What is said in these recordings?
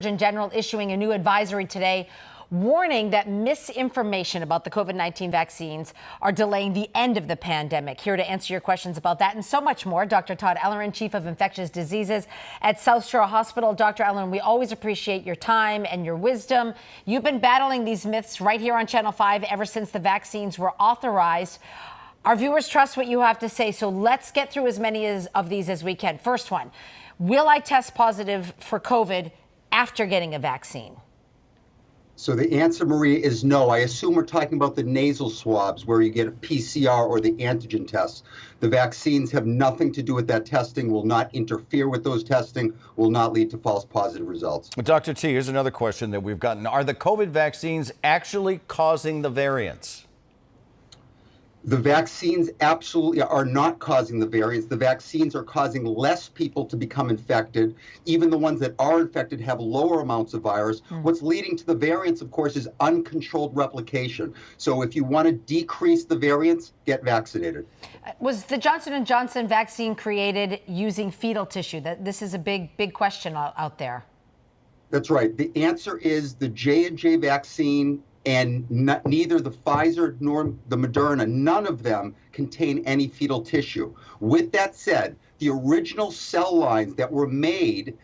Surgeon General issuing a new advisory today, warning that misinformation about the COVID-19 vaccines are delaying the end of the pandemic. Here to answer your questions about that and so much more, Dr. Todd Ellerin, Chief of Infectious Diseases at South Shore Hospital. Dr. Ellerin, we always appreciate your time and your wisdom. You've been battling these myths right here on Channel 5 ever since the vaccines were authorized. Our viewers trust what you have to say, so let's get through as many of these as we can. First one, will I test positive for COVID after getting a vaccine? So the answer, Maria, is no. I assume we're talking about the nasal swabs where you get a PCR or the antigen tests. The vaccines have nothing to do with that testing, will not interfere with those testing, will not lead to false positive results. Dr. T, here's another question that we've gotten. Are the COVID vaccines actually causing the variants? The vaccines absolutely are not causing the variants. The vaccines are causing less people to become infected. Even the ones that are infected have lower amounts of virus. What's leading to the variants, of course, is uncontrolled replication. So if you want to decrease the variants, get vaccinated. Was the Johnson & Johnson vaccine created using fetal tissue? This is a big question out there. That's right. The answer is the J&J vaccine and neither the Pfizer nor the Moderna, none of them contain any fetal tissue. With that said, the original cell lines that were made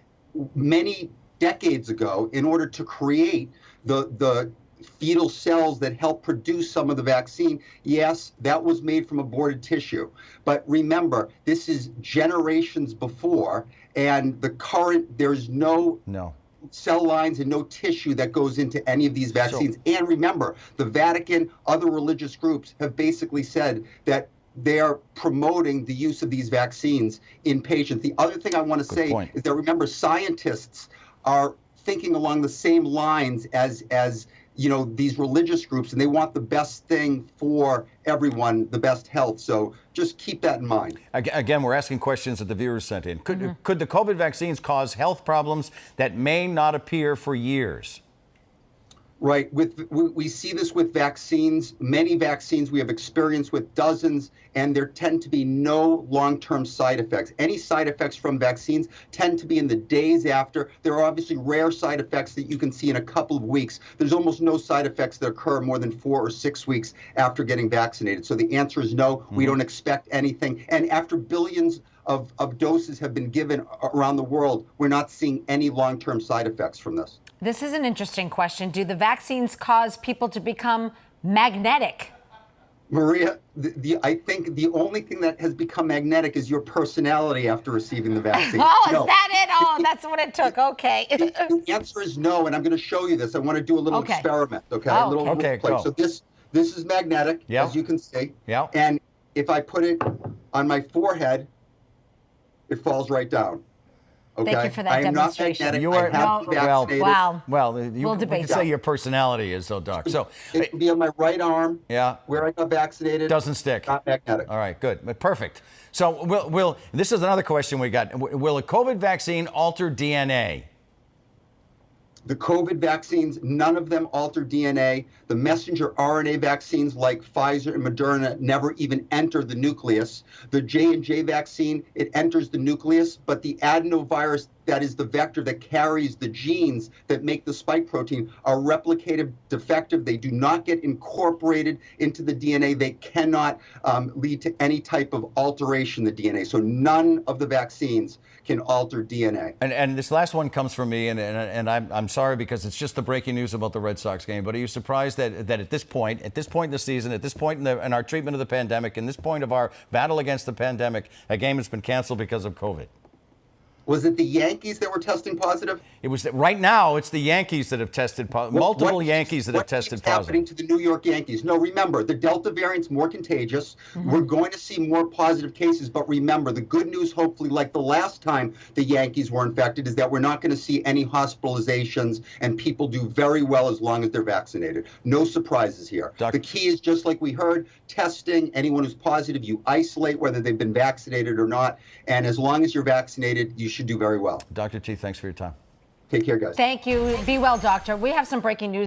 many decades ago in order to create the fetal cells that help produce some of the vaccine, yes, that was made from aborted tissue. But remember, this is generations before, and there's no cell lines and no tissue that goes into any of these vaccines. And remember, the Vatican, other religious groups have basically said that they are promoting the use of these vaccines in patients. The other thing I want to say is that, remember, scientists are thinking along the same lines as these religious groups, and they want the best thing for everyone, the best health. So just keep that in mind. Again, we're asking questions that the viewers sent in. Could the COVID vaccines cause health problems that may not appear for years? Right. We see this with vaccines. Many vaccines we have experience with, dozens, and there tend to be no long-term side effects. Any side effects from vaccines tend to be in the days after. There are obviously rare side effects that you can see in a couple of weeks. There's almost no side effects that occur more than 4 or 6 weeks after getting vaccinated. So the answer is no. We don't expect anything. And after billions of doses have been given around the world, we're not seeing any long-term side effects from this. This is an interesting question. Do the vaccines cause people to become magnetic? Maria, I think the only thing that has become magnetic is your personality after receiving the vaccine. Oh, is that it? Oh, that's what it took. Okay. The answer is no, and I'm going to show you this. I want to do a little experiment, okay? Oh, a little play. So this is magnetic, as you can see. Yeah. And if I put it on my forehead, it falls right down. Okay. Thank you for that demonstration. I am not magnetic. I have been vaccinated. Wow. Well, you can say your personality is, though, Doc. So it can be on my right arm. Yeah. Where I got vaccinated. Doesn't stick. Not magnetic. All right. Good. Perfect. So this is another question we got. Will a COVID vaccine alter DNA? The COVID vaccines, none of them alter DNA. The messenger RNA vaccines like Pfizer and Moderna never even enter the nucleus. The J&J vaccine, it enters the nucleus, but the adenovirus, that is the vector that carries the genes that make the spike protein, are replicative defective. They do not get incorporated into the DNA. They cannot lead to any type of alteration in the DNA. So none of the vaccines can alter DNA. And this last one comes from me, and I'm sorry because it's just the breaking news about the Red Sox game, but are you surprised that at this point in the season, at this point in our treatment of the pandemic, in this point of our battle against the pandemic, a game has been canceled because of COVID? Was it the Yankees that were testing positive? It was right now. It's the Yankees that have tested positive. Multiple Yankees that have tested positive. What's happening to the New York Yankees? No, remember, the Delta variant's more contagious. We're going to see more positive cases. But remember, the good news, hopefully, like the last time the Yankees were infected, is that we're not going to see any hospitalizations, and people do very well as long as they're vaccinated. No surprises here. The key is, just like we heard, testing. Anyone who's positive, you isolate whether they've been vaccinated or not. And as long as you're vaccinated, you should do very well. Dr. T, thanks for your time. Take care, guys. Thank you. Be well, doctor. We have some breaking news.